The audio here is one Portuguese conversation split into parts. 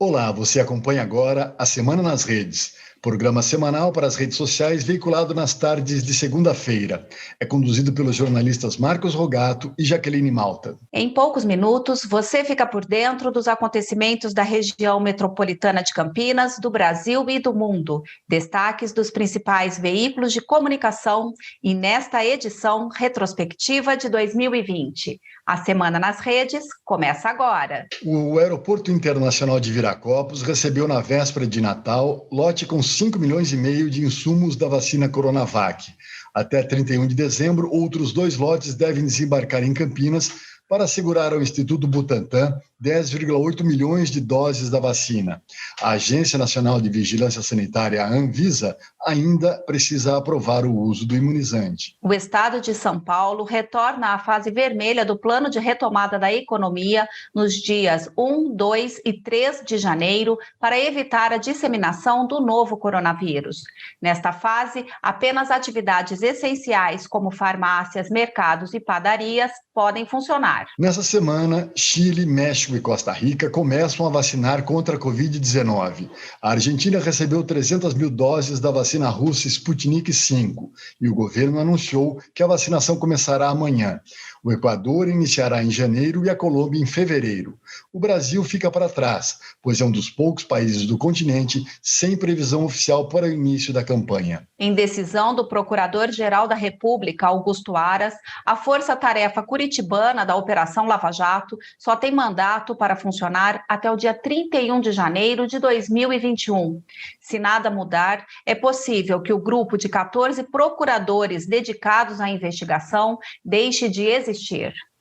Olá, você acompanha agora a Semana nas Redes, programa semanal para as redes sociais veiculado nas tardes de segunda-feira. É conduzido pelos jornalistas Marcos Rogato e Jaqueline Malta. Em poucos minutos, você fica por dentro dos acontecimentos da região metropolitana de Campinas, do Brasil e do mundo. Destaques dos principais veículos de comunicação e nesta edição retrospectiva de 2020. A Semana nas Redes começa agora. O Aeroporto Internacional de Viracopos recebeu na véspera de Natal lote com 5,5 milhões de insumos da vacina Coronavac. Até 31 de dezembro, outros 2 lotes devem desembarcar em Campinas para assegurar ao Instituto Butantan 10,8 milhões de doses da vacina. A Agência Nacional de Vigilância Sanitária, a Anvisa, ainda precisa aprovar o uso do imunizante. O estado de São Paulo retorna à fase vermelha do plano de retomada da economia nos dias 1, 2 e 3 de janeiro para evitar a disseminação do novo coronavírus. Nesta fase, apenas atividades essenciais como farmácias, mercados e padarias podem funcionar. Nessa semana, Chile, México e Costa Rica começam a vacinar contra a Covid-19. A Argentina recebeu 300 mil doses da vacina russa Sputnik V e o governo anunciou que a vacinação começará amanhã. O Equador iniciará em janeiro e a Colômbia em fevereiro. O Brasil fica para trás, pois é um dos poucos países do continente sem previsão oficial para o início da campanha. Em decisão do Procurador-Geral da República, Augusto Aras, a força-tarefa curitibana da Operação Lava Jato só tem mandato para funcionar até o dia 31 de janeiro de 2021. Se nada mudar, é possível que o grupo de 14 procuradores dedicados à investigação deixe de existir.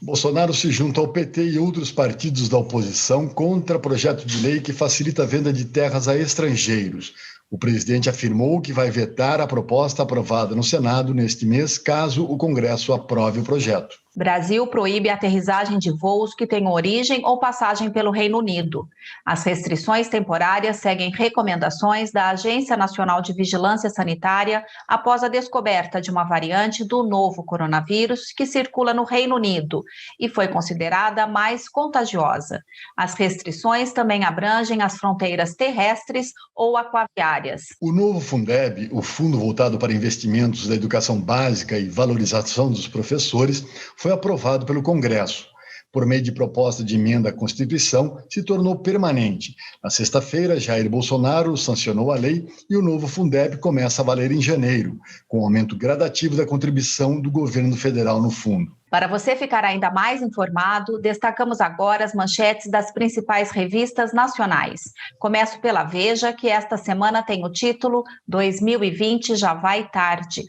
Bolsonaro se junta ao PT e outros partidos da oposição contra projeto de lei que facilita a venda de terras a estrangeiros. O presidente afirmou que vai vetar a proposta aprovada no Senado neste mês, caso o Congresso aprove o projeto. Brasil proíbe a aterrissagem de voos que tenham origem ou passagem pelo Reino Unido. As restrições temporárias seguem recomendações da Agência Nacional de Vigilância Sanitária após a descoberta de uma variante do novo coronavírus que circula no Reino Unido e foi considerada mais contagiosa. As restrições também abrangem as fronteiras terrestres ou aquaviárias. O novo Fundeb, o Fundo Voltado para Investimentos da Educação Básica e Valorização dos Professores, foi aprovado pelo Congresso. Por meio de proposta de emenda à Constituição, se tornou permanente. Na sexta-feira, Jair Bolsonaro sancionou a lei e o novo Fundeb começa a valer em janeiro, com o aumento gradativo da contribuição do governo federal no fundo. Para você ficar ainda mais informado, destacamos agora as manchetes das principais revistas nacionais. Começo pela Veja, que esta semana tem o título 2020 já vai tarde.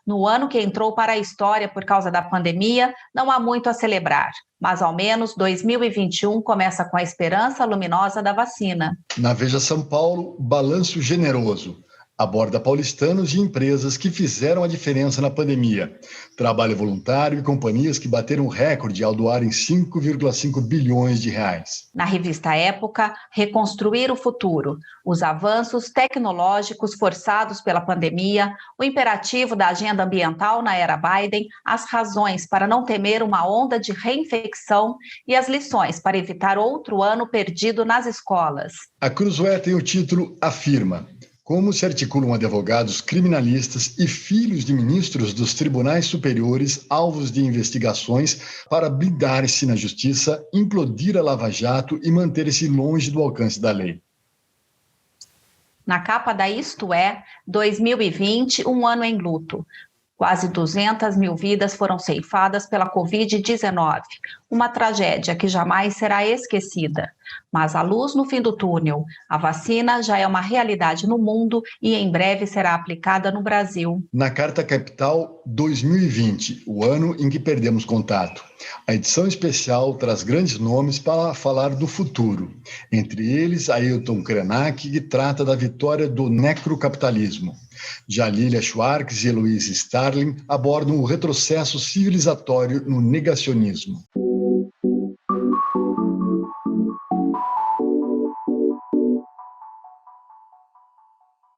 No ano que entrou para a história por causa da pandemia, não há muito a celebrar, mas ao menos 2021 começa com a esperança luminosa da vacina. Na Veja São Paulo, balanço generoso. Aborda paulistanos e empresas que fizeram a diferença na pandemia. Trabalho voluntário e companhias que bateram recorde ao doarem 5,5 bilhões de reais. Na revista Época, reconstruir o futuro. Os avanços tecnológicos forçados pela pandemia, o imperativo da agenda ambiental na era Biden, as razões para não temer uma onda de reinfecção e as lições para evitar outro ano perdido nas escolas. A Cruzoé tem o título Afirma. Como se articulam advogados criminalistas e filhos de ministros dos tribunais superiores alvos de investigações para blindar-se na justiça, implodir a Lava Jato e manter-se longe do alcance da lei. Na capa da Isto É, 2020, um ano em luto. Quase 200 mil vidas foram ceifadas pela Covid-19, uma tragédia que jamais será esquecida. Mas a luz no fim do túnel, a vacina já é uma realidade no mundo e em breve será aplicada no Brasil. Na Carta Capital 2020, o ano em que perdemos contato. A edição especial traz grandes nomes para falar do futuro. Entre eles, Ailton Krenak, que trata da vitória do necrocapitalismo. Já Lilia Schwartz e Heloise Starling abordam o retrocesso civilizatório no negacionismo.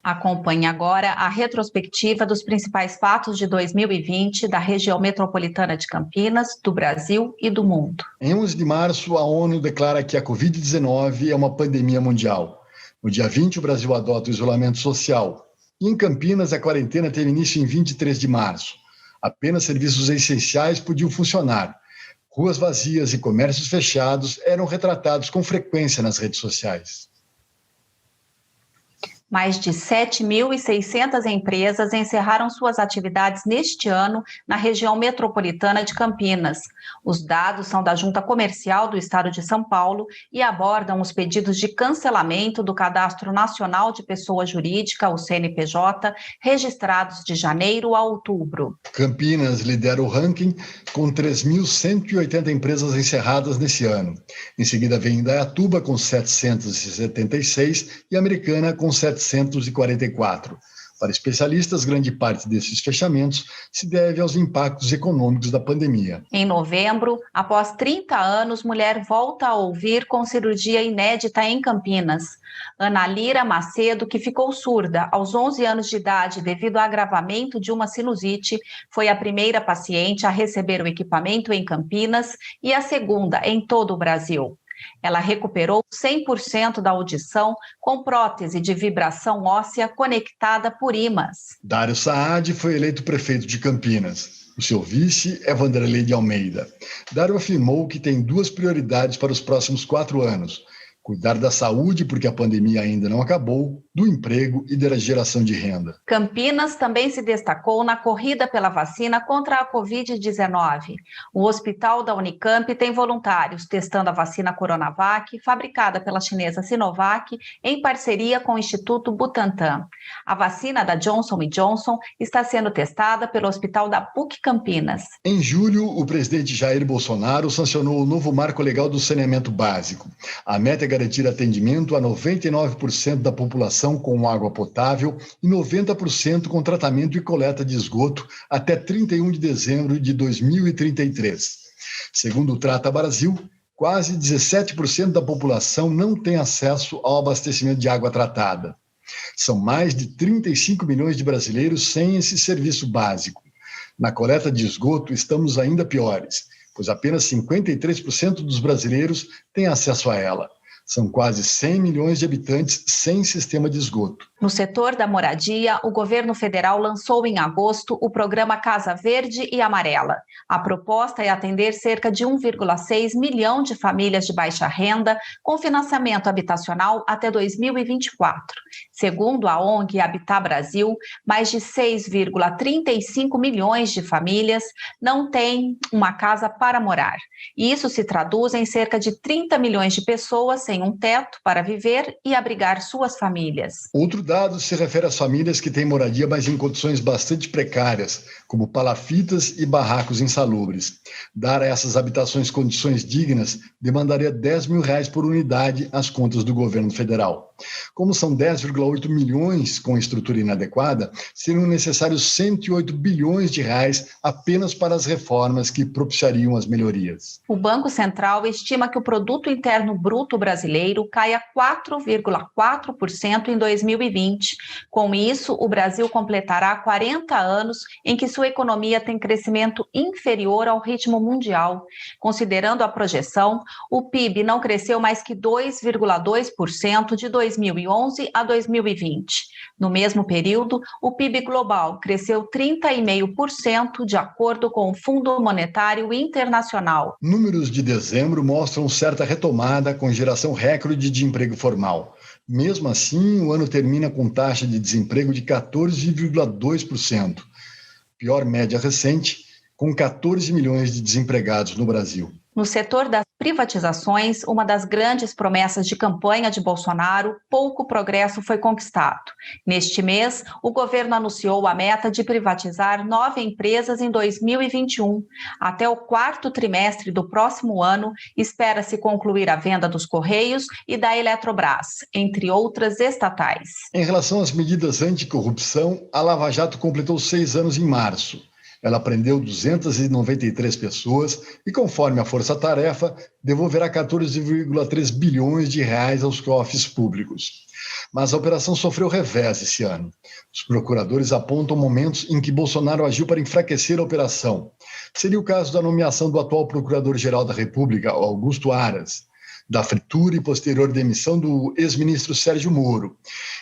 Acompanhe agora a retrospectiva dos principais fatos de 2020 da região metropolitana de Campinas, do Brasil e do mundo. Em 11 de março, a ONU declara que a Covid-19 é uma pandemia mundial. No dia 20, o Brasil adota o isolamento social. E em Campinas, a quarentena teve início em 23 de março. Apenas serviços essenciais podiam funcionar. Ruas vazias e comércios fechados eram retratados com frequência nas redes sociais. Mais de 7.600 empresas encerraram suas atividades neste ano na região metropolitana de Campinas. Os dados são da Junta Comercial do Estado de São Paulo e abordam os pedidos de cancelamento do Cadastro Nacional de Pessoa Jurídica, o CNPJ, registrados de janeiro a outubro. Campinas lidera o ranking com 3.180 empresas encerradas nesse ano. Em seguida vem Indaiatuba com 776 e Americana com 744. Para especialistas, grande parte desses fechamentos se deve aos impactos econômicos da pandemia. Em novembro, após 30 anos, mulher volta a ouvir com cirurgia inédita em Campinas. Ana Lira Macedo, que ficou surda aos 11 anos de idade devido ao agravamento de uma sinusite, foi a primeira paciente a receber o equipamento em Campinas e a segunda em todo o Brasil. Ela recuperou 100% da audição com prótese de vibração óssea conectada por ímãs. Dário Saad foi eleito prefeito de Campinas. O seu vice é Vanderlei de Almeida. Dário afirmou que tem duas prioridades para os próximos 4 anos: cuidar da saúde, porque a pandemia ainda não acabou, do emprego e da geração de renda. Campinas também se destacou na corrida pela vacina contra a Covid-19. O hospital da Unicamp tem voluntários testando a vacina Coronavac, fabricada pela chinesa Sinovac, em parceria com o Instituto Butantan. A vacina da Johnson & Johnson está sendo testada pelo Hospital da PUC Campinas. Em julho, o presidente Jair Bolsonaro sancionou o novo marco legal do saneamento básico. A meta é garantir atendimento a 99% da população com água potável e 90% com tratamento e coleta de esgoto até 31 de dezembro de 2033. Segundo o Trata Brasil, quase 17% da população não tem acesso ao abastecimento de água tratada. São mais de 35 milhões de brasileiros sem esse serviço básico. Na coleta de esgoto, estamos ainda piores, pois apenas 53% dos brasileiros têm acesso a ela. São quase 100 milhões de habitantes sem sistema de esgoto. No setor da moradia, o governo federal lançou em agosto o programa Casa Verde e Amarela. A proposta é atender cerca de 1,6 milhão de famílias de baixa renda com financiamento habitacional até 2024. Segundo a ONG Habitat Brasil, mais de 6,35 milhões de famílias não têm uma casa para morar. E isso se traduz em cerca de 30 milhões de pessoas sem um teto para viver e abrigar suas famílias. Outro dado se refere às famílias que têm moradia, mas em condições bastante precárias, como palafitas e barracos insalubres. Dar a essas habitações condições dignas demandaria R$10 mil por unidade às contas do governo federal. Como são 10,8 milhões com estrutura inadequada, seriam necessários 108 bilhões de reais apenas para as reformas que propiciariam as melhorias. O Banco Central estima que o Produto Interno Bruto brasileiro caia 4,4% em 2020. Com isso, o Brasil completará 40 anos em que sua economia tem crescimento inferior ao ritmo mundial. Considerando a projeção, o PIB não cresceu mais que 2,2% de 2011 a 2020. No mesmo período, o PIB global cresceu 30,5% de acordo com o Fundo Monetário Internacional. Números de dezembro mostram certa retomada com geração recorde de emprego formal. Mesmo assim, o ano termina com taxa de desemprego de 14,2%. Pior média recente, com 14 milhões de desempregados no Brasil. No setor das privatizações, uma das grandes promessas de campanha de Bolsonaro, pouco progresso foi conquistado. Neste mês, o governo anunciou a meta de privatizar 9 empresas em 2021. Até o 4º trimestre do próximo ano, espera-se concluir a venda dos Correios e da Eletrobras, entre outras estatais. Em relação às medidas anticorrupção, a Lava Jato completou 6 anos em março. Ela prendeu 293 pessoas e, conforme a força-tarefa, devolverá 14,3 bilhões de reais aos cofres públicos. Mas a operação sofreu revés esse ano. Os procuradores apontam momentos em que Bolsonaro agiu para enfraquecer a operação. Seria o caso da nomeação do atual Procurador-Geral da República, Augusto Aras, da fritura e posterior demissão do ex-ministro Sérgio Moro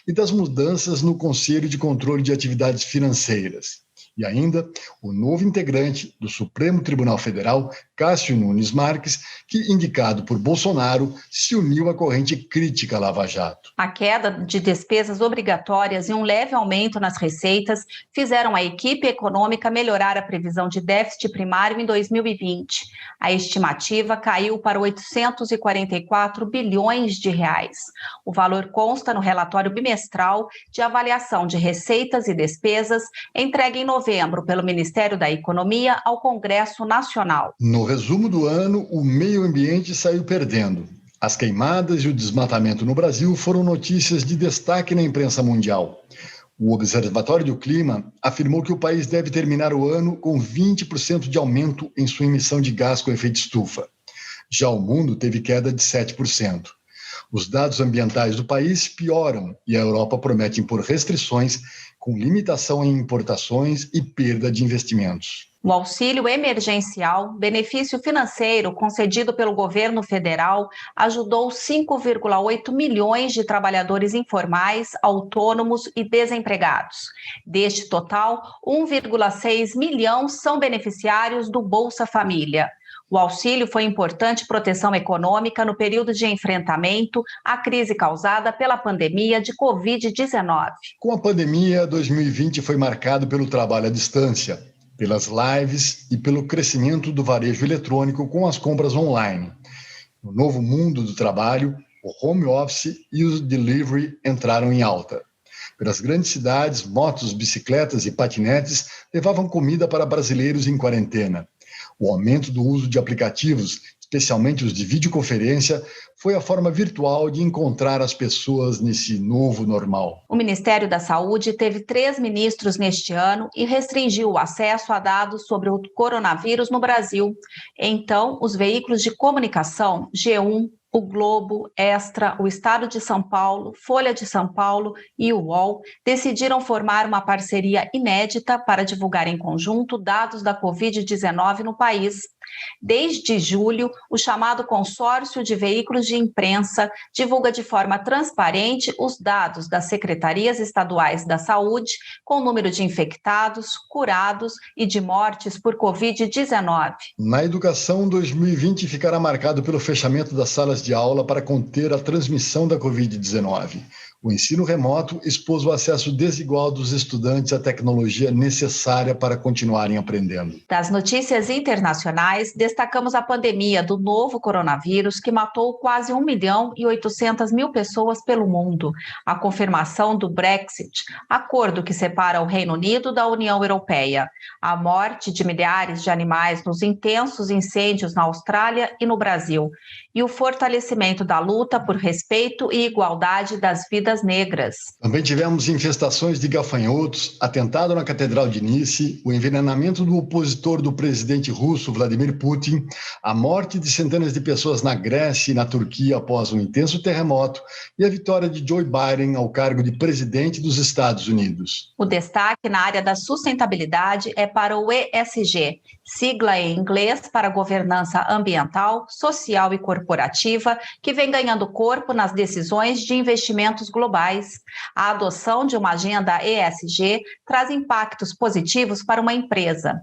e das mudanças no Conselho de Controle de Atividades Financeiras. E ainda o novo integrante do Supremo Tribunal Federal, Cássio Nunes Marques, que, indicado por Bolsonaro, se uniu à corrente crítica à Lava Jato. A queda de despesas obrigatórias e um leve aumento nas receitas fizeram a equipe econômica melhorar a previsão de déficit primário em 2020. A estimativa caiu para 844 bilhões de reais. O valor consta no relatório bimestral de avaliação de receitas e despesas entregue em novembro pelo Ministério da Economia ao Congresso Nacional. No resumo do ano, o meio ambiente saiu perdendo. As queimadas e o desmatamento no Brasil foram notícias de destaque na imprensa mundial. O Observatório do Clima afirmou que o país deve terminar o ano com 20% de aumento em sua emissão de gás com efeito estufa. Já o mundo teve queda de 7%. Os dados ambientais do país pioram e a Europa promete impor restrições com limitação em importações e perda de investimentos. O auxílio emergencial, benefício financeiro concedido pelo governo federal, ajudou 5,8 milhões de trabalhadores informais, autônomos e desempregados. Deste total, 1,6 milhão são beneficiários do Bolsa Família. O auxílio foi importante proteção econômica no período de enfrentamento à crise causada pela pandemia de Covid-19. Com a pandemia, 2020 foi marcado pelo trabalho à distância, pelas lives e pelo crescimento do varejo eletrônico com as compras online. No novo mundo do trabalho, o home office e o delivery entraram em alta. Pelas grandes cidades, motos, bicicletas e patinetes levavam comida para brasileiros em quarentena. O aumento do uso de aplicativos, especialmente os de videoconferência, foi a forma virtual de encontrar as pessoas nesse novo normal. O Ministério da Saúde teve 3 ministros neste ano e restringiu o acesso a dados sobre o coronavírus no Brasil. Então, os veículos de comunicação, G1, o Globo, Extra, o Estado de São Paulo, Folha de São Paulo e o UOL decidiram formar uma parceria inédita para divulgar em conjunto dados da Covid-19 no país. Desde julho, o chamado Consórcio de Veículos de Imprensa divulga de forma transparente os dados das secretarias estaduais da saúde com o número de infectados, curados e de mortes por Covid-19. Na educação, 2020 ficará marcado pelo fechamento das salas de aula para conter a transmissão da Covid-19. O ensino remoto expôs o acesso desigual dos estudantes à tecnologia necessária para continuarem aprendendo. Das notícias internacionais, destacamos a pandemia do novo coronavírus, que matou quase 1.800.000 pessoas pelo mundo, a confirmação do Brexit, acordo que separa o Reino Unido da União Europeia, a morte de milhares de animais nos intensos incêndios na Austrália e no Brasil, e o fortalecimento da luta por respeito e igualdade das vidas negras. Também tivemos infestações de gafanhotos, atentado na Catedral de Nice, o envenenamento do opositor do presidente russo Vladimir Putin, a morte de centenas de pessoas na Grécia e na Turquia após um intenso terremoto e a vitória de Joe Biden ao cargo de presidente dos Estados Unidos. O destaque na área da sustentabilidade é para o ESG, sigla em inglês para governança ambiental, social e corporativa, que vem ganhando corpo nas decisões de investimentos globais. A adoção de uma agenda ESG traz impactos positivos para uma empresa.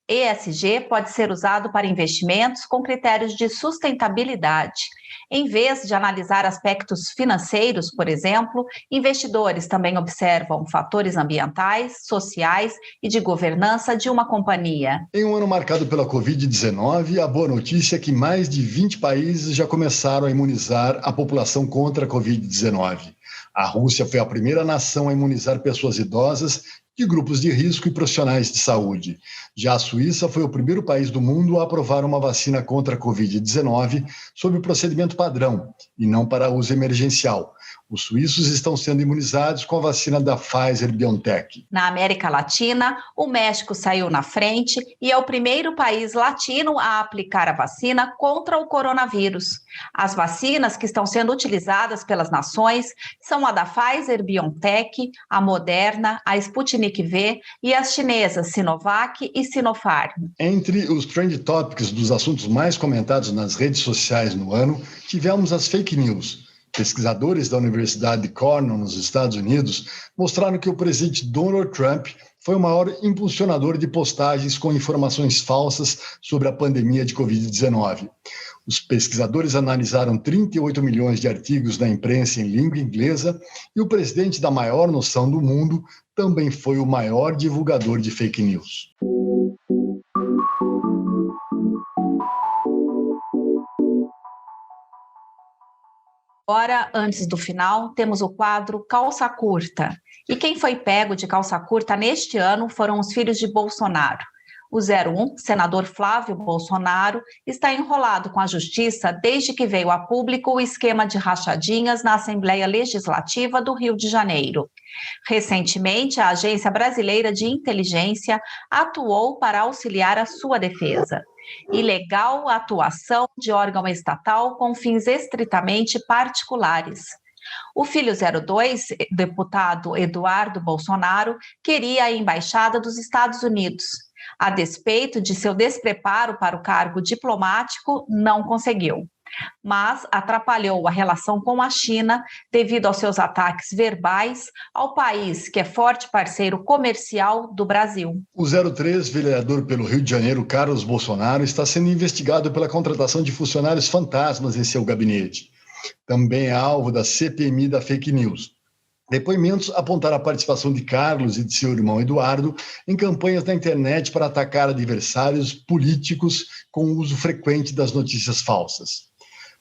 ESG pode ser usado para investimentos com critérios de sustentabilidade. Em vez de analisar aspectos financeiros, por exemplo, investidores também observam fatores ambientais, sociais e de governança de uma companhia. Em um ano marcado pela Covid-19, a boa notícia é que mais de 20 países já começaram a imunizar a população contra a Covid-19. A Rússia foi a primeira nação a imunizar pessoas idosas de grupos de risco e profissionais de saúde. Já a Suíça foi o primeiro país do mundo a aprovar uma vacina contra a Covid-19 sob o procedimento padrão e não para uso emergencial. Os suíços estão sendo imunizados com a vacina da Pfizer-BioNTech. Na América Latina, o México saiu na frente e é o primeiro país latino a aplicar a vacina contra o coronavírus. As vacinas que estão sendo utilizadas pelas nações são a da Pfizer-BioNTech, a Moderna, a Sputnik V e as chinesas Sinovac e Sinopharm. Entre os trend topics dos assuntos mais comentados nas redes sociais no ano, tivemos as fake news. Pesquisadores da Universidade de Cornell, nos Estados Unidos, mostraram que o presidente Donald Trump foi o maior impulsionador de postagens com informações falsas sobre a pandemia de Covid-19. Os pesquisadores analisaram 38 milhões de artigos na imprensa em língua inglesa e o presidente da maior nação do mundo também foi o maior divulgador de fake news. Agora, antes do final, temos o quadro Calça Curta. E quem foi pego de calça curta neste ano foram os filhos de Bolsonaro. O 01, senador Flávio Bolsonaro, está enrolado com a justiça desde que veio a público o esquema de rachadinhas na Assembleia Legislativa do Rio de Janeiro. Recentemente, a Agência Brasileira de Inteligência atuou para auxiliar a sua defesa. Ilegal atuação de órgão estatal com fins estritamente particulares. O filho 02, deputado Eduardo Bolsonaro, queria a embaixada dos Estados Unidos. A despeito de seu despreparo para o cargo diplomático, não conseguiu. Mas atrapalhou a relação com a China devido aos seus ataques verbais ao país que é forte parceiro comercial do Brasil. O 03, vereador pelo Rio de Janeiro, Carlos Bolsonaro, está sendo investigado pela contratação de funcionários fantasmas em seu gabinete. Também é alvo da CPMI da fake news. Depoimentos apontaram a participação de Carlos e de seu irmão Eduardo em campanhas na internet para atacar adversários políticos com o uso frequente das notícias falsas.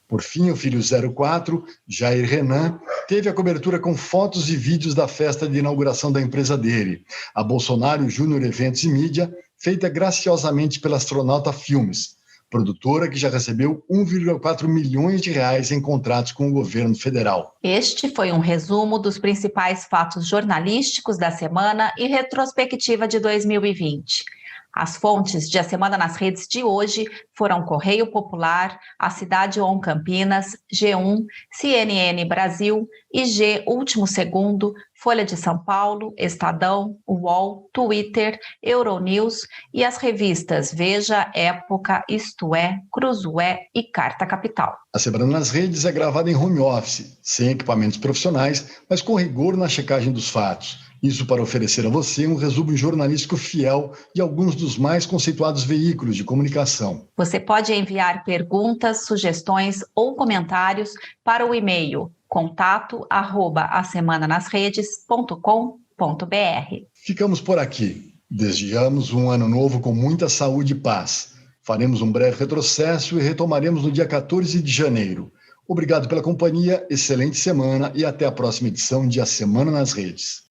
Por fim, o filho 04, Jair Renan, teve a cobertura com fotos e vídeos da festa de inauguração da empresa dele, a Bolsonaro Júnior Eventos e Mídia, feita graciosamente pela Astronauta Filmes, produtora que já recebeu 1,4 milhões de reais em contratos com o governo federal. Este foi um resumo dos principais fatos jornalísticos da semana e retrospectiva de 2020. As fontes de A Semana nas Redes de hoje foram Correio Popular, A Cidade On Campinas, G1, CNN Brasil, IG Último Segundo, Folha de São Paulo, Estadão, UOL, Twitter, Euronews e as revistas Veja, Época, Isto É, Cruzoé e Carta Capital. A Semana nas Redes é gravada em home office, sem equipamentos profissionais, mas com rigor na checagem dos fatos. Isso para oferecer a você um resumo jornalístico fiel de alguns dos mais conceituados veículos de comunicação. Você pode enviar perguntas, sugestões ou comentários para o e-mail contato@asemananasredes.com.br. Ficamos por aqui. Desejamos um ano novo com muita saúde e paz. Faremos um breve retrocesso e retomaremos no dia 14 de janeiro. Obrigado pela companhia, excelente semana e até a próxima edição de A Semana nas Redes.